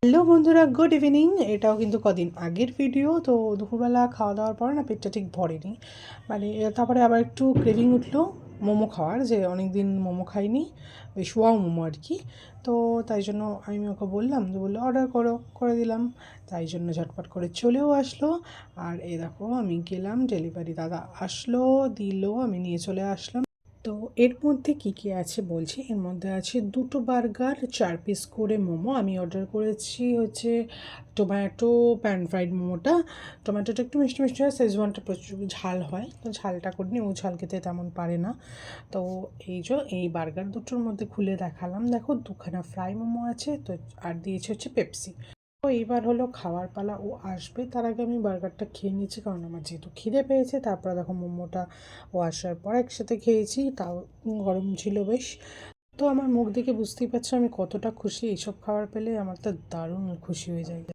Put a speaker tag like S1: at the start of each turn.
S1: Hello বন্ধুরা, good evening. এটাও কিন্তু কদিন আগের ভিডিও। তো দুপুরবেলা খাওয়া দাওয়ার পরে না পেটটা ঠিক ভরেনি, মানে তারপরে আবার একটু ক্রেভিং উঠলো মোমো খাওয়ার, যে অনেক দিন মোমো খাইনি, বেশ ওয়াও মোমো আর কি। তো তাই জন্য আমি ওকে বললাম, যে বললো অর্ডার করে দিলাম। তাই জন্য ঝটপট করে চলেও আসলো। আর এই দেখো, আমি গেলাম, ডেলিভারি দাদা আসলো, দিল, আমি নিয়ে চলে আসলাম। তো এর মধ্যে কি কি আছে বলছি। এর মধ্যে আছে 2টো বার্গার, 4 পিস করে মোমো। আমি অর্ডার করেছি হচ্ছে টোম্যাটো প্যান ফ্রাইড মোমোটা। টমেটোটা একটু মিষ্টি মিষ্টি হয়, শেজওয়ানটা প্রচুর ঝাল হয়, তো ঝালটা করিনি, ও ঝাল খেতে তেমন পারে না। তো এই বার্গার দুটোর মধ্যে খুলে দেখালাম, দেখো 2খানা ফ্রাই মোমো আছে, তো আর দিয়েছে হচ্ছে পেপসি। তো এইবার হলো খাওয়ার পালা, ও আসবে তার আগে আমি বার্গারটা খেয়ে নিচ্ছি, কারণ আমার যেহেতু খিদে পেয়েছে। তারপরে দেখো মোমোটা ও আসার পর একসাথে খেয়েছি, তাও গরম ছিল বেশ। তো আমার মুখ দেখে বুঝতেই পারছো আমি কতটা খুশি। এইসব খাবার পেলে আমার তো দারুণ খুশি হয়ে যায়।